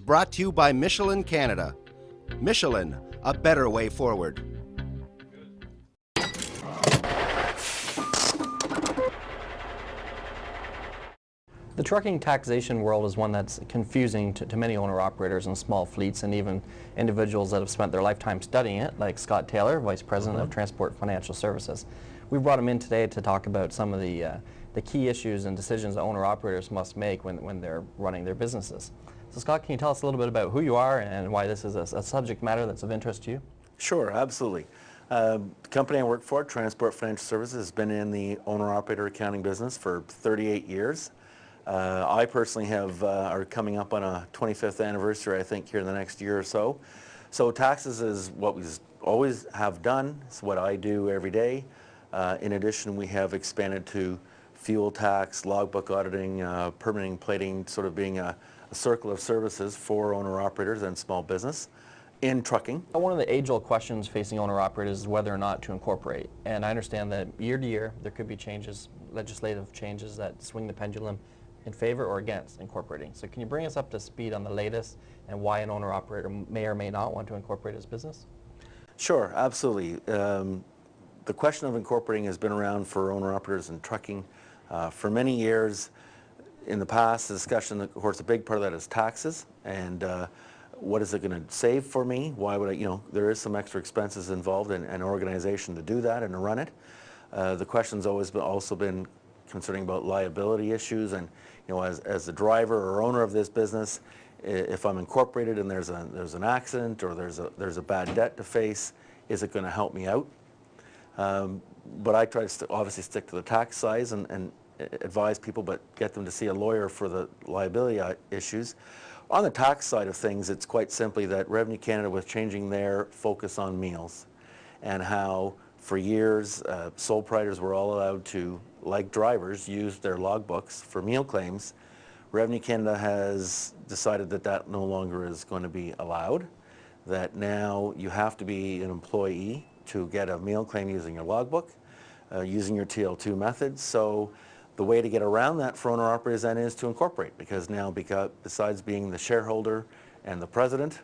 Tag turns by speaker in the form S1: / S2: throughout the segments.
S1: Brought to you by Michelin Canada. Michelin, a better way forward.
S2: The trucking taxation world is one that's confusing to many owner-operators and small fleets, and even individuals that have spent their lifetime studying it, like Scott Taylor, Vice President of Transport Financial Services. We brought him in today to talk about some of the key issues and decisions that owner-operators must make when they're running their businesses. So Scott, can you tell us a little bit about who you are and why this is a subject matter that's of interest to you?
S3: Sure, absolutely. The company I work for, Transport Financial Services, has been in the owner-operator accounting business for 38 years. I personally are coming up on a 25th anniversary, I think, here in the next year or so. So taxes is what we always have done. It's what I do every day. In addition, we have expanded to fuel tax, logbook auditing, permitting, plating, sort of being a circle of services for owner-operators and small business in trucking.
S2: One of the age-old questions facing owner-operators is whether or not to incorporate. And I understand that year to year there could be changes, legislative changes that swing the pendulum in favor or against incorporating. So can you bring us up to speed on the latest and why an owner-operator may or may not want to incorporate his business?
S3: Sure, absolutely. The question of incorporating has been around for owner-operators in trucking for many years. In the past, the discussion, of course, a big part of that is taxes and what is it going to save for me? Why would I, there is some extra expenses involved in an organization to do that and to run it. The question's always also been concerning about liability issues and, as the driver or owner of this business, if I'm incorporated and there's an accident or there's a bad debt to face, is it going to help me out? But I try to obviously stick to the tax size and advise people, but get them to see a lawyer for the liability issues. On the tax side of things, it's quite simply that Revenue Canada was changing their focus on meals and how for years sole proprietors were all allowed to, like drivers, use their logbooks for meal claims. Revenue Canada has decided that that no longer is going to be allowed, that now you have to be an employee to get a meal claim using your logbook, using your TL2 methods. So the way to get around that for owner-operators then is to incorporate, because now, besides being the shareholder and the president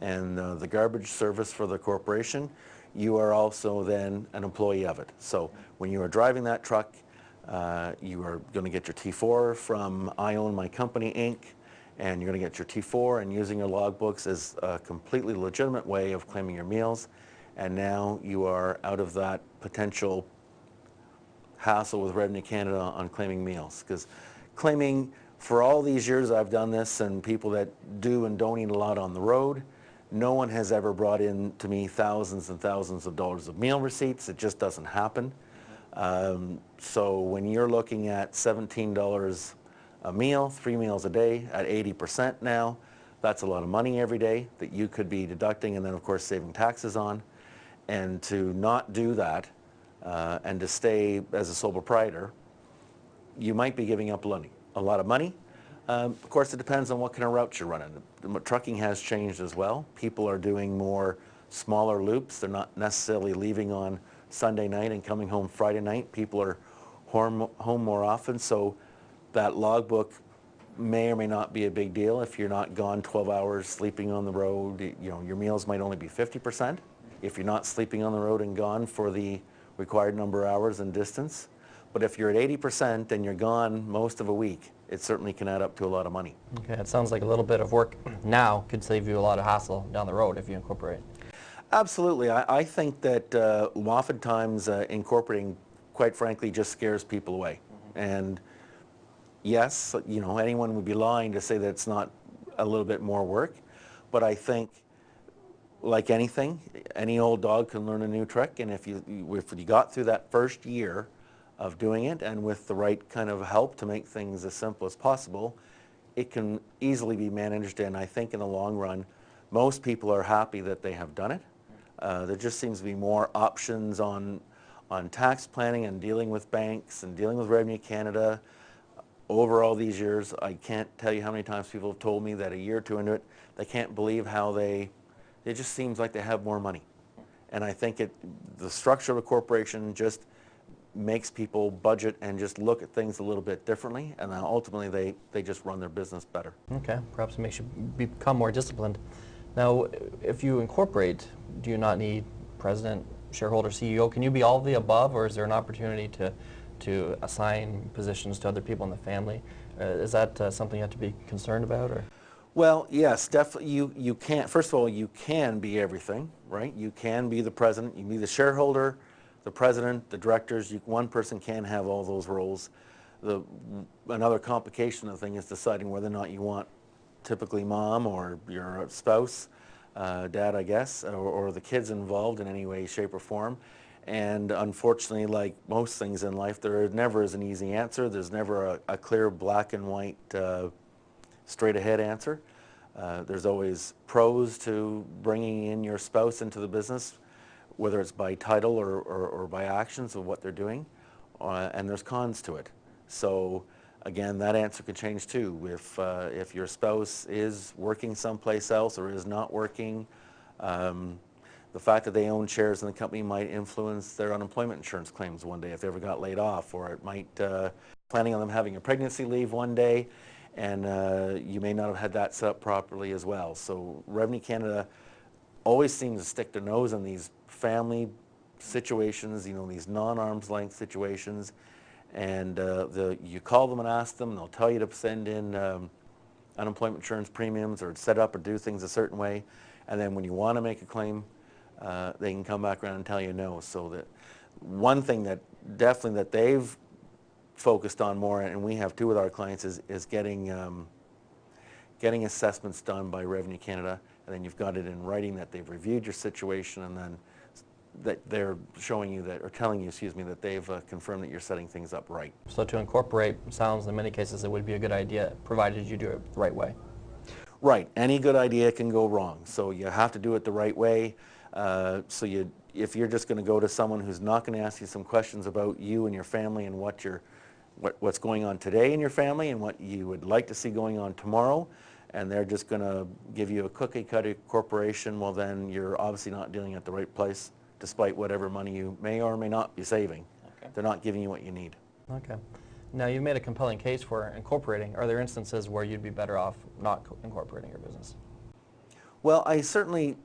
S3: and the garbage service for the corporation, you are also then an employee of it. So when you are driving that truck, you are going to get your T4 from I Own My Company, Inc., and you're going to get your T4, and using your logbooks is a completely legitimate way of claiming your meals. And now you are out of that potential hassle with Revenue Canada on claiming meals. Because claiming, for all these years I've done this, and people that do and don't eat a lot on the road, no one has ever brought in to me thousands and thousands of dollars of meal receipts. It just doesn't happen. So when you're looking at $17 a meal, 3 meals a day at 80% now, that's a lot of money every day that you could be deducting and then, of course, saving taxes on. And to not do that and to stay as a sole proprietor, you might be giving up a lot of money. Of course, it depends on what kind of routes you're running. Trucking has changed as well. People are doing more smaller loops. They're not necessarily leaving on Sunday night and coming home Friday night. People are home more often, so that logbook may or may not be a big deal if you're not gone 12 hours sleeping on the road. Your meals might only be 50% if you're not sleeping on the road and gone for the required number of hours and distance. But if you're at 80% and you're gone most of a week, it certainly can add up to a lot of money.
S2: Okay, it sounds like a little bit of work now could save you a lot of hassle down the road if you incorporate.
S3: Absolutely. I think that oftentimes incorporating, quite frankly, just scares people away. And yes, anyone would be lying to say that it's not a little bit more work. But I think, like anything, any old dog can learn a new trick. And if you got through that first year of doing it, and with the right kind of help to make things as simple as possible, it can easily be managed. And I think in the long run, most people are happy that they have done it. There just seems to be more options on tax planning and dealing with banks and dealing with Revenue Canada. Over all these years, I can't tell you how many times people have told me that a year or two into it, they can't believe how it just seems like they have more money. And I think the structure of a corporation just makes people budget and just look at things a little bit differently, and then ultimately they just run their business better.
S2: Okay, perhaps it makes you become more disciplined. Now, if you incorporate, do you not need president, shareholder, CEO? Can you be all of the above, or is there an opportunity to assign positions to other people in the family? Is that something you have to be concerned about, or?
S3: Well, yes, definitely. You can't. First of all, you can be everything, right? You can be the president. You can be the shareholder, the president, the directors. One person can have all those roles. Another complication of the thing is deciding whether or not you want typically mom or your spouse, dad, I guess, or the kids involved in any way, shape, or form. And unfortunately, like most things in life, there never is an easy answer. There's never a clear black and white straight ahead answer. There's always pros to bringing in your spouse into the business, whether it's by title or by actions of what they're doing, and there's cons to it. So again, that answer could change too. If your spouse is working someplace else or is not working, the fact that they own shares in the company might influence their unemployment insurance claims one day if they ever got laid off, or it might planning on them having a pregnancy leave one day, and you may not have had that set up properly as well. So Revenue Canada always seems to stick their nose in these family situations, these non-arm's length situations, and you call them and ask them, and they'll tell you to send in unemployment insurance premiums or set up or do things a certain way, and then when you want to make a claim, they can come back around and tell you no. So that one thing that definitely that they've focused on more, and we have too with our clients, is getting assessments done by Revenue Canada, and then you've got it in writing that they've reviewed your situation, and then that they're showing you that, or telling you, excuse me, that they've confirmed that you're setting things up right.
S2: So to incorporate sounds in many cases it would be a good idea, provided you do it the right way.
S3: Right. Any good idea can go wrong, so you have to do it the right way. If you're just going to go to someone who's not going to ask you some questions about you and your family and what's going on today in your family and what you would like to see going on tomorrow, and they're just going to give you a cookie-cutter corporation, well then you're obviously not dealing at the right place, despite whatever money you may or may not be saving. Okay. They're not giving you what you need.
S2: Okay. Now, you've made a compelling case for incorporating. Are there instances where you'd be better off not incorporating your business?
S3: Well, I certainly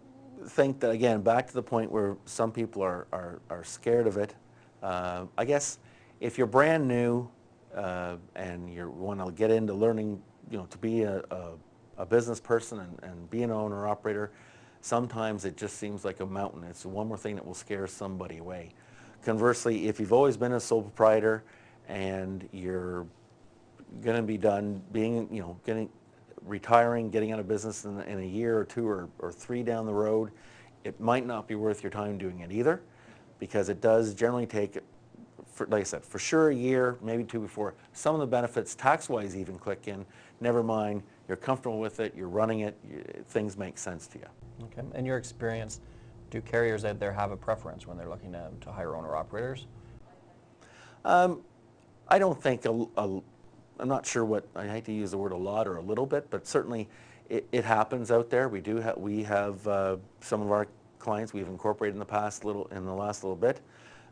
S3: think that, again, back to the point where some people are scared of it. I guess if you're brand new and you want to get into learning, to be a business person and be an owner-operator, sometimes it just seems like a mountain. It's one more thing that will scare somebody away. Conversely, if you've always been a sole proprietor and you're going to be done retiring, getting out of business in a year or two or three down the road, it might not be worth your time doing it either, because it does generally take, like I said, for sure a year, maybe two before some of the benefits tax-wise even click in. Never mind, you're comfortable with it, you're running it, things make sense to you.
S2: Okay. In your experience, do carriers out there have a preference when they're looking to hire owner-operators?
S3: I don't think I'm not sure what, I hate to use the word a lot or a little bit, but certainly it happens out there. We have some of our clients we've incorporated in the last little bit,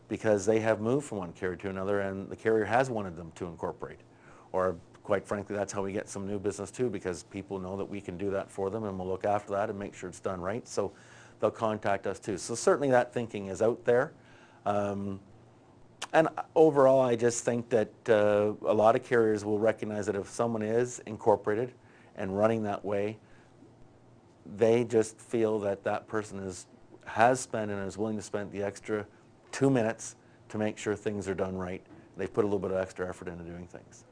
S3: because they have moved from one carrier to another, and the carrier has wanted them to incorporate. Or quite frankly, that's how we get some new business too, because people know that we can do that for them, and we'll look after that and make sure it's done right. So they'll contact us too. So certainly that thinking is out there. And overall, I just think that a lot of carriers will recognize that if someone is incorporated and running that way, they just feel that that person has spent and is willing to spend the extra 2 minutes to make sure things are done right. They put a little bit of extra effort into doing things.